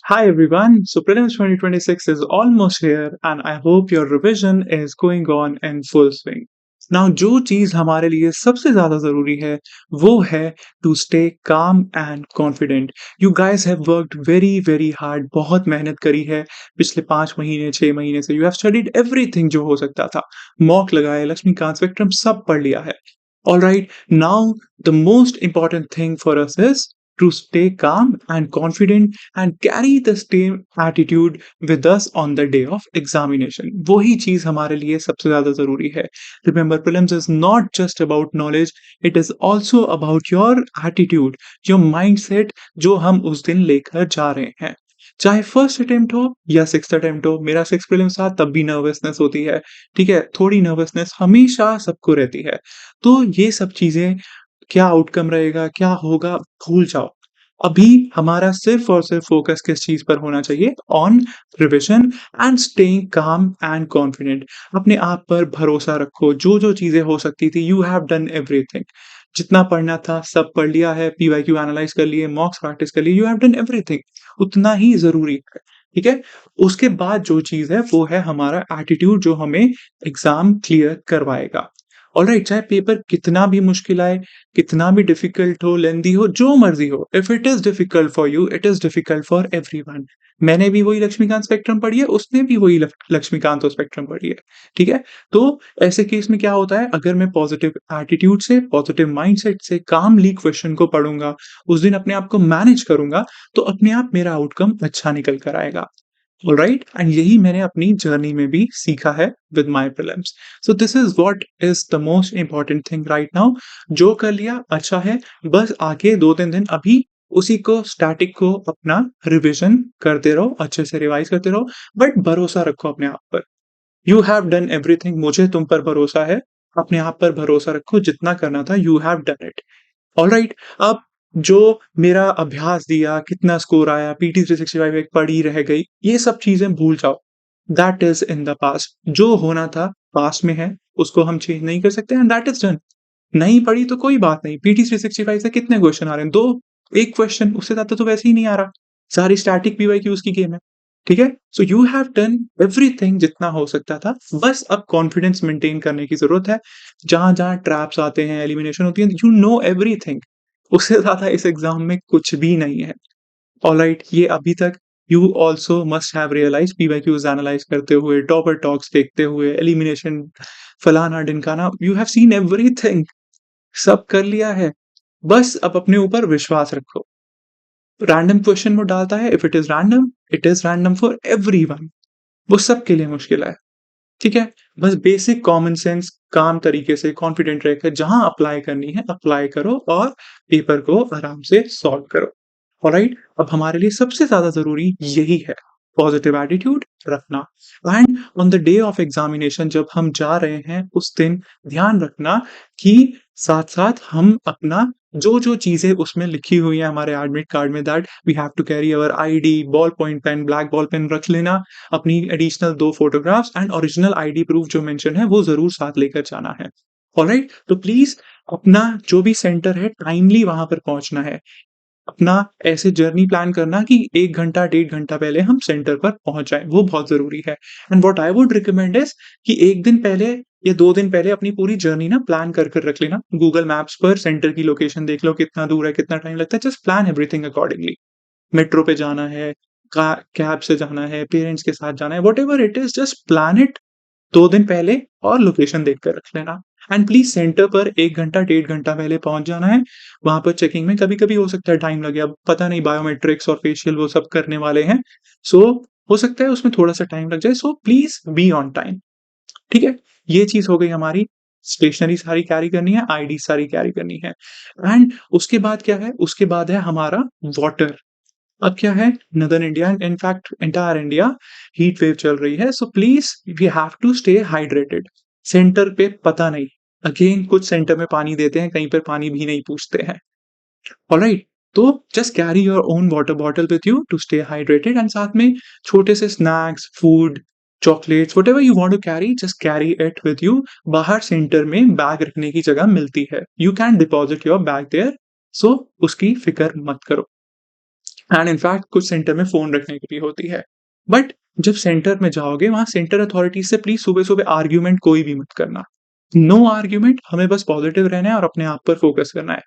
Hi everyone, so Prelims 2026 is almost here and I hope your revision is going on in full swing. Now जो चीज हमारे लिए सबसे ज्यादा जरूरी है वो है to stay calm and confident. You guys have worked very hard, बहुत मेहनत करी है पिछले 5 महीने 6 महीने से. यू हैव स्टडीड एवरीथिंग जो हो सकता था, मॉक लगाए, लक्ष्मीकांत स्पेक्ट्रम सब पढ़ लिया है. Alright, now the most important thing for us is to stay calm and confident and carry the same attitude with us on the day of examination. वही चीज हमारे लिए सबसे ज्यादा जरूरी है. Remember, prelims is not just about knowledge, it is also about your attitude, your mindset जो हम उस दिन लेकर जा रहे हैं. चाहे फर्स्ट अटेम्प्ट हो या सिक्स्थ अटेम्प्ट हो, मेरा सिक्स प्रीलिम्स था तब भी नर्वसनेस होती है. ठीक है, थोड़ी नर्वसनेस हमेशा सबको रहती है. तो ये सब चीजें, क्या आउटकम रहेगा, क्या होगा, भूल जाओ. अभी हमारा सिर्फ और सिर्फ फोकस किस चीज पर होना चाहिए? ऑन रिविजन एंड स्टेइंग काम एंड कॉन्फिडेंट. अपने आप पर भरोसा रखो. जो जो चीजें हो सकती थी, यू हैव डन एवरीथिंग. जितना पढ़ना था सब पढ़ लिया है, पीवाईक्यू एनालाइज कर लिए, मॉक्स प्रैक्टिस कर लिए, यू हैव डन एवरीथिंग. उतना ही जरूरी है. ठीक है. उसके बाद जो चीज है वो है हमारा एटीट्यूड, जो हमें एग्जाम क्लियर करवाएगा. ऑलराइट, चाहे पेपर कितना भी मुश्किल आए, कितना भी डिफिकल्ट हो, लेंदी हो, जो मर्जी हो, if it is difficult for you, it is difficult for everyone. मैंने भी वही लक्ष्मीकांत स्पेक्ट्रम पढ़ी है, उसने भी वही लक्ष्मीकांत स्पेक्ट्रम पढ़ी है. ठीक है. तो ऐसे केस में क्या होता है, अगर मैं पॉजिटिव एटीट्यूड से, पॉजिटिव माइंडसेट से कामली क्वेश्चन को पढ़ूंगा, उस दिन अपने आप को मैनेज करूंगा, तो अपने आप मेरा आउटकम अच्छा निकल कर आएगा. राइट, एंड यही मैंने अपनी जर्नी में भी सीखा है with my prelims. So this is what is the most important thing right now. जो कर लिया अच्छा है, बस आगे 2-3 दिन अभी उसी को, स्टैटिक को अपना रिवीजन करते रहो, अच्छे से रिवाइज करते रहो, बट भरोसा रखो अपने आप पर. You have done everything. मुझे तुम पर भरोसा है. अपने आप पर भरोसा रखो. जितना करना था you have done it. Alright. अब जो मेरा अभ्यास दिया, कितना स्कोर आया, पीटी 365 एक पड़ी रह गई, ये सब चीजें भूल जाओ. That is in the past. जो होना था पास्ट में है, उसको हम चेंज नहीं कर सकते एंड दैट इज डन. नहीं पढ़ी तो कोई बात नहीं. पीटी 365 से कितने क्वेश्चन आ रहे हैं? दो. एक क्वेश्चन, उससे ज्यादा तो वैसे ही नहीं आ रहा. सारी स्टैटिक पीवाईक्यूज की गेम है. ठीक है. So you have done everything जितना हो सकता था. बस अब कॉन्फिडेंस मेंटेन करने की जरूरत है. जहां जहां ट्रैप्स आते हैं, एलिमिनेशन होती है, यू नो एवरीथिंग. उससे ज्यादा इस एग्जाम में कुछ भी नहीं है. ऑलराइट, ये अभी तक you also must have realise, PYQs analyse करते हुए, टॉपर टॉक्स देखते हुए, एलिमिनेशन, फलाना ढिमकाना, यू हैव सीन एवरीथिंग. सब कर लिया है. बस अब अपने ऊपर विश्वास रखो. रैंडम क्वेश्चन वो डालता है, if it is random, it is random for everyone. वो सबके लिए मुश्किल है. ठीक है. बस बेसिक कॉमन सेंस, काम तरीके से, कॉन्फिडेंट रहकर जहां अप्लाई करनी है अप्लाई करो और पेपर को आराम से सॉल्व करो. ऑलराइट. अब हमारे लिए सबसे ज्यादा जरूरी यही है, पॉजिटिव एटीट्यूड रखना. And on the day of examination जब हम जा रहे हैं, उस दिन ध्यान रखना कि साथ साथ हम अपना जो जो चीजें उसमें लिखी हुई है हमारे एडमिट कार्ड में, that we have to carry our ID, ball point pen, black ball pen रख लेना, अपनी additional 2 photographs and original ID proof जो मेंशन है वो जरूर साथ लेकर जाना है. ऑलराइट. तो प्लीज अपना जो भी सेंटर है, टाइमली वहां पर पहुंचना है. अपना ऐसे जर्नी प्लान करना कि 1 घंटा 1.5 घंटा पहले हम सेंटर पर पहुंच जाए, वो बहुत जरूरी है. And what I would recommend is कि 1 दिन पहले या 2 दिन पहले अपनी पूरी जर्नी ना प्लान कर कर रख लेना. गूगल मैप्स पर सेंटर की लोकेशन देख लो, कितना दूर है, कितना टाइम लगता है. Just plan everything accordingly. Metro पे जाना है, कैब से जाना है, पेरेंट्स के साथ जाना है, what ever it is, just plan it 2 दिन पहले और लोकेशन देखकर रख लेना. एंड प्लीज सेंटर पर 1 घंटा 1.5 घंटा पहले पहुंच जाना है. वहां पर चेकिंग में कभी कभी हो सकता है टाइम लगे, अब पता नहीं, बायोमेट्रिक्स और फेशियल वो सब करने वाले हैं. सो हो सकता है उसमें थोड़ा सा टाइम लग जाए. So please be on time. ठीक है. ये चीज हो गई हमारी. स्टेशनरी सारी कैरी करनी है, आईडी सारी कैरी करनी है. एंड उसके बाद क्या है? उसके बाद है हमारा वाटर. अब क्या है, northern India, in fact entire India heat wave चल रही है. So please we have to stay hydrated. Centre पे पता नहीं, अगेन कुछ सेंटर में पानी देते हैं, कहीं पर पानी भी नहीं पूछते हैं. ऑलराइट. तो just carry your own water bottle with you to stay hydrated. And साथ में छोटे से snacks, food, chocolates, whatever you want to carry, just carry it with you. बाहर सेंटर में बैग रखने की जगह मिलती है, you can deposit your bag there. So उसकी फिक्र मत करो. एंड इनफैक्ट कुछ सेंटर में फ़ोन रखने की भी होती है। बट जब सेंटर में जाओगे वहाँ सेंटर अथॉरिटी से प्लीज़ सुबह-सुबह आर्ग्यूमेंट कोई भी मत करना। नो आर्ग्यूमेंट, हमें बस पॉज़िटिव रहना है और अपने आप पर फ़ोकस करना है।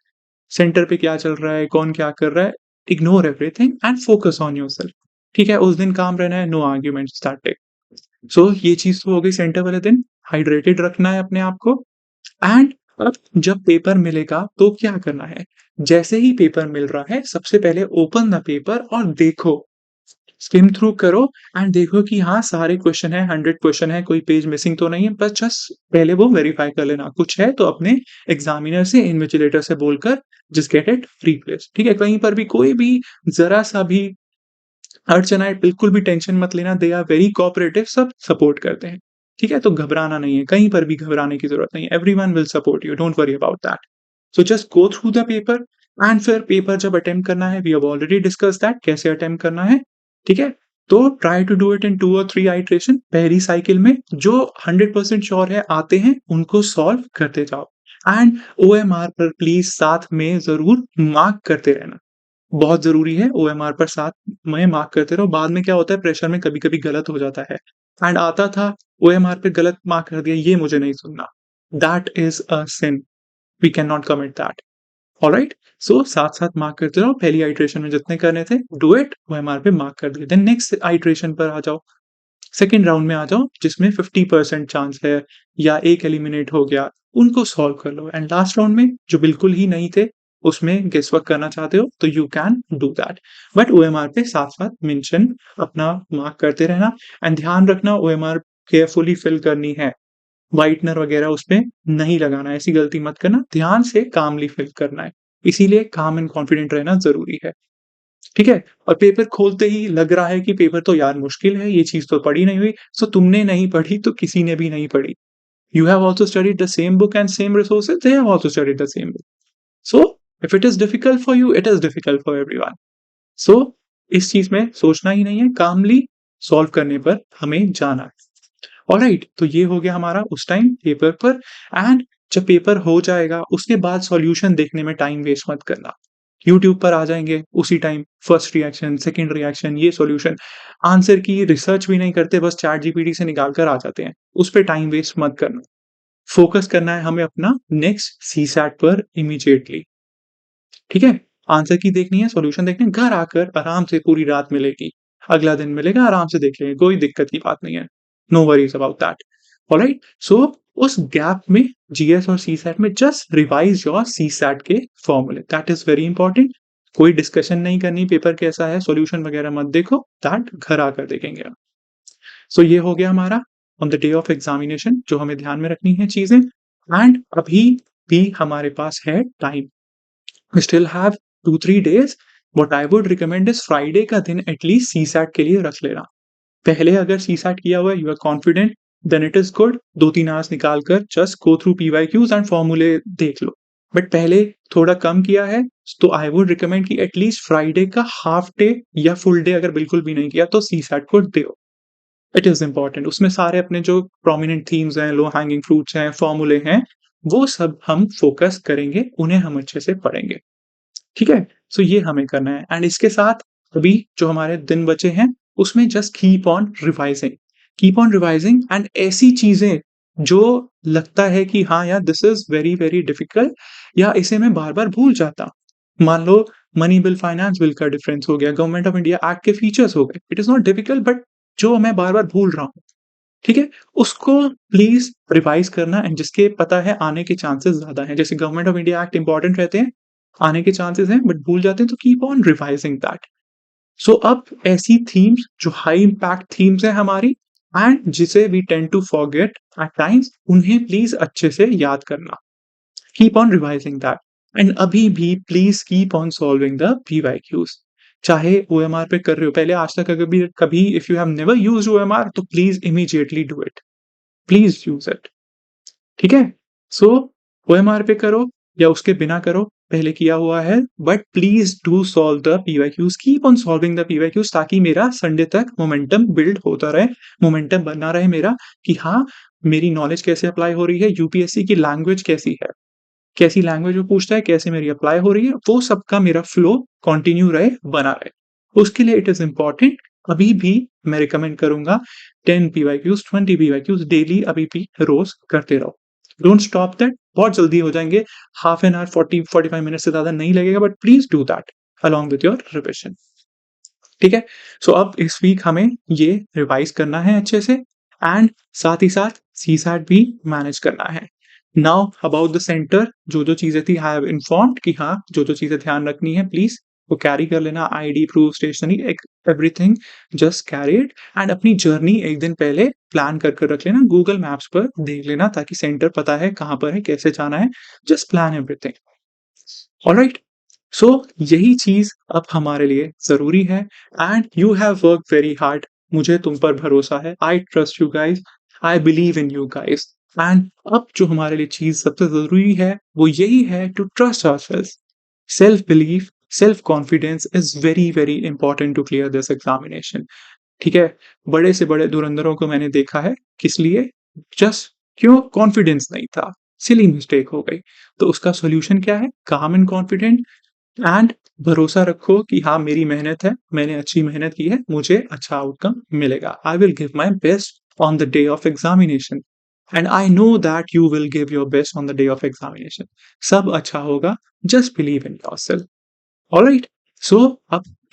सेंटर पे क्या चल रहा है, कौन क्या कर रहा है, ignore everything and focus on yourself. ठीक है? उस दिन काम रहना है, नो आर्ग्यूमेंट्स दैट डे। सो ये चीज़ तो हो गई सेंटर वाले दिन, हाइड्रेटेड रखना है अपने आप को। एंड अब जब पेपर मिलेगा तो क्या करना है? जैसे ही पेपर मिल रहा है, सबसे पहले ओपन द पेपर और देखो, स्किम थ्रू करो एंड देखो कि हाँ, सारे क्वेश्चन हैं, 100 क्वेश्चन है, कोई पेज मिसिंग तो नहीं है, बस जस्ट पहले वो वेरीफाई कर लेना। कुछ है तो अपने एग्ज़ामिनर से, इन्विजिलेटर से बोलकर जस्ट गेट इट रिप्लेस्ड। ठीक है? कहीं पर भी कोई भी ज़रा-सा भी अड़चन आए, बिल्कुल भी टेंशन मत लेना, दे आर वेरी कोऑपरेटिव, सब सपोर्ट करते हैं। ठीक है? तो घबराना नहीं है, कहीं पर भी घबराने की ज़रूरत नहीं है, everyone will support you, don't worry about that. So just go through the paper and फिर पेपर जब अटेम्प्ट करना है, we have already discussed that कैसे अटेम्प्ट करना है, ठीक है? तो try to do it in 2 और 3 आइटरेशन। पहली साइकिल में जो 100% श्योर है आते हैं, उनको सॉल्व करते जाओ एंड ओएमआर पर प्लीज़ साथ में ज़रूर मार्क करते रहना। बहुत ज़रूरी है ओएमआर पर साथ में मार्क करते रहो, बाद में क्या होता है प्रेशर में कभी-कभी गलत हो जाता है। एंड आता था ओएमआर पे गलत मार्क कर दिया, ये मुझे नहीं सुनना। That is a sin, we can not commit that. Alright? So साथ-साथ मार्क करते रहो, पहली आइटरेशन में जितने करने थे डू इट, ओएमआर पे मार्क कर दिए। देन नेक्स्ट आइटरेशन पर आ जाओ, सेकंड राउंड में आ जाओ जिसमें 50% चांस है या एक एलिमिनेट हो गया, उनको सॉल्व कर लो एंड लास्ट राउंड में जो बिल्कुल ही नहीं थे, उसमें गेस वर्क करना चाहते हो तो you can do that. But OMR पे साथ-साथ मेंशन अपना मार्क करते रहना एंड ध्यान रखना ओएमआर केयरफुली फिल करनी है। व्हाइटनर वगैरह उसपे नहीं लगाना है, ऐसी गलती मत करना, ध्यान से कामली फिल करना है। इसीलिए काम एंड कॉन्फिडेंट रहना ज़रूरी है। ठीक है? और पेपर खोलते ही लग रहा है कि पेपर तो यार मुश्किल है, ये चीज़ तो पढ़ी नहीं हुई, सो तुमने नहीं पढ़ी तो किसी ने भी नहीं पढ़ी। You have also studied the same book and same resources, they have also studied the same book. So, if it is difficult for you, it is difficult for everyone. So, इस चीज़ में सोचना ही नहीं है, कामली सॉल्व करने पर हमें जाना है। ऑलराइट, तो ये हो गया हमारा उस टाइम पेपर पर एंड जब पेपर हो जाएगा, उसके बाद सॉल्यूशन देखने में टाइम वेस्ट मत करना। यूट्यूब पर आ जाएँगे उसी time, first reaction, second reaction, ये सॉल्यूशन, आंसर की रिसर्च भी नहीं करते, बस चैट जीपीटी से निकाल कर आ जाते हैं। उस पे टाइम वेस्ट मत करना। फोकस करना है हमें अपना नेक्स्ट सीसैट पर इमीडिएटली, ठीक है? आंसर की देखनी है, सॉल्यूशन देखने हैं, घर आकर आराम से पूरी रात मिलेगी, अगला दिन मिलेगा, आराम से देख लेंगे, कोई दिक्कत की बात नहीं है। No worries about that, alright? So उस गैप में जीएस और सीसैट में जस्ट रिवाइज़ योर सीसैट के फॉर्मूले, दैट इज़ वेरी इंपॉर्टेंट। कोई डिस्कशन नहीं करनी, पेपर कैसा है, सॉल्यूशन वगैरह मत देखो, दैट घर आकर देखेंगे हम। सो ये हो गया हमारा on the day of examination जो हमें ध्यान में रखनी है चीज़ें एंड अभी भी हमारे पास है time. We still have 2-3 days, what I would recommend is Friday का दिन एटलीस्ट सीसैट के लिए रख लेना। पहले अगर सीसैट किया हुआ है, you are confident, then it is good, 2-3 hours निकाल कर just go through PYQs and फॉर्मूले देख लो। बट पहले थोड़ा कम किया है, तो आई वुड रिकमेंड कि एटलीस्ट फ्राइडे का हाल्फ डे या फुल डे अगर बिल्कुल भी नहीं किया तो सीसैट को दो। इट इज़ इम्पोर्टेंट, उसमें सारे अपने जो प्रोमिनेंट थीम्स हैं, लो हैंगिंग फ्रूट्स हैं, फॉर्मूले हैं, वो सब हम फ़ोकस करेंगे, उन्हें हम अच्छे से पढ़ेंगे, ठीक है? सो ये हमें करना है एंड इसके साथ अभी जो हमारे दिन बचे हैं, उसमें जस्ट कीप ऑन रिवाइज़िंग एंड ऐसी चीज़ें जो लगता है कि हाँ यार, this is very, very difficult या इसे मैं बार-बार भूल जाता। मान लो मनी बिल, फाइनेंस बिल का डिफरेंस हो गया, गवर्नमेंट ऑफ इंडिया एक्ट के फीचर्स हो गए। It is not difficult but जो मैं बार-बार भूल रहा हूँ, ठीक है? उसको प्लीज़ रिवाइज़ करना एंड जिसके पता है आने के चांसेस ज़्यादा हैं। जैसे government of India act important रहते हैं, आने के चांसेस हैं बट भूल जाते हैं तो कीप ऑन रिवाइज़िंग दैट। सो अब ऐसी थीम्स जो हाई इम्पैक्ट थीम्स हैं हमारी एंड जिसे we tend to forget at times, उन्हें प्लीज़ अच्छे से याद करना। Keep on revising that and अभी भी please keep on solving the PYQs. चाहे ओएमआर पे कर रहे हो, पहले आज तक अगर भी कभी if you have never used OMR तो please immediately do it, please use it, ठीक है? सो ओएमआर पे करो या उसके बिना करो, पहले किया हुआ है, but please do solve the PYQs, keep on solving the PYQs ताकि मेरा संडे तक मोमेंटम बिल्ड होता रहे, मोमेंटम बना रहे मेरा कि हाँ, मेरी नॉलेज कैसे अप्लाई हो रही है, यूपीएससी की लैंग्वेज कैसी है, कैसी लैंग्वेज वो पूछता है, कैसे मेरी अप्लाई हो रही है, वो सबका मेरा फ्लो कंटिन्यू रहे, बना रहे। उसके लिए इट इज़ इम्पोर्टेंट अभी भी मैं रिकमेंड करूँगा 10 पीवाईक्यूज़, 20 पीवाईक्यूज़ डेली अभी भी रोज़ करते रहो। डोंट स्टॉप दैट बहुत जल्दी हो जाएँगे, हाफ एन आवर 40-45 मिनट से ज़्यादा नहीं लगेगा but please do that along with your revision. ठीक है? सो अब इस वीक हमें ये रिवाइज़ करना है अच्छे से एंड साथ ही साथ सीसैट भी मैनेज करना है। नाउ अबाउट द सेंटर जो-जो चीज़ें थी आई हैव इन्फॉर्म्ड कि हाँ, जो-जो चीज़ें ध्यान रखनी है प्लीज़ वो कैरी कर लेना आईडी, प्रूफ, स्टेशनरी एक everything just carry it and अपनी जर्नी एक दिन पहले प्लान कर कर रख लेना, गूगल मैप्स पर देख लेना ताकि सेंटर पता है कहाँ पर है, कैसे जाना है, जस्ट प्लान एवरीथिंग। ऑलराइट? सो यही चीज़ अब हमारे लिए ज़रूरी है and you have worked very hard मुझे तुम पर भरोसा है। I trust you guys, I believe in you guys and अब जो हमारे लिए चीज़ सबसे ज़रूरी है, वो यही है to trust ourselves. Self belief, self confidence is very, very important to clear this examination. ठीक है? बड़े से बड़े धुरंधरों को मैंने देखा है, किस लिए? जस्ट क्यों? कॉन्फिडेंस नहीं था, सिली मिस्टेक हो गई। तो उसका सॉल्यूशन क्या है? काम एंड कॉन्फिडेंट एंड भरोसा रखो कि हाँ, मेरी मेहनत है, मैंने अच्छी मेहनत की है, मुझे अच्छा आउटकम मिलेगा। I will give my best on the day of examination and I know that you will give your best on the day of examination. सब अच्छा होगा, just believe in yourself. Alright, so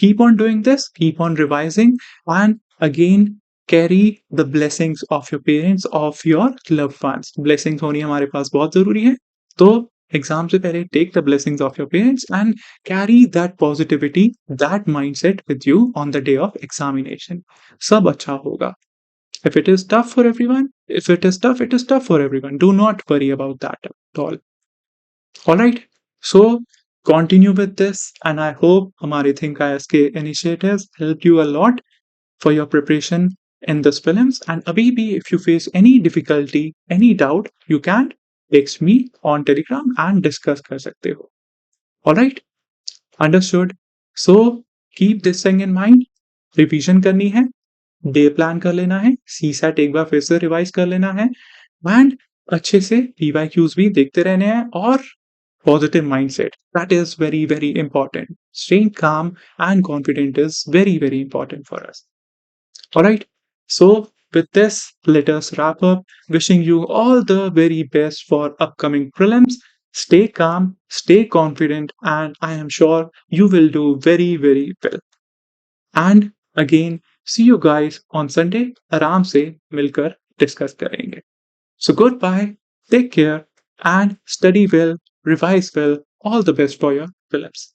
keep on doing this, keep on revising, and again carry the blessings of your parents, of your loved ones. Blessings होनी हमारे पास बहुत ज़रूरी है, तो exam से पहले take the blessings of your parents and carry that positivity, that mindset with you on the day of examination. सब अच्छा होगा. If it is tough for everyone, if it is tough, it is tough for everyone. Do not worry about that at all. Alright, so continue with this, and I hope हमारे Think ISK initiatives helped you a lot for your preparation in this prelims. And abhi bhi, if you face any difficulty, any doubt, you can text me on Telegram and discuss कर सकते हो. Alright, understood. So keep this thing in mind. Revision करनी है, day plan कर लेना है, CSAT एक बार फिर से रिवाइज कर लेना है एंड अच्छे से पीवाईक्यूज भी देखते रहने हैं और positive mindset. That is very, very important. Staying calm and confident is very, very important for us. All right. So, with this, let us wrap up. Wishing you all the very best for upcoming prelims. Stay calm, stay confident, and I am sure you will do very, very well. And again, see you guys on Sunday. आराम से मिलकर discuss करेंगे. So goodbye, take care, and study well, revise well. All the best for your prelims.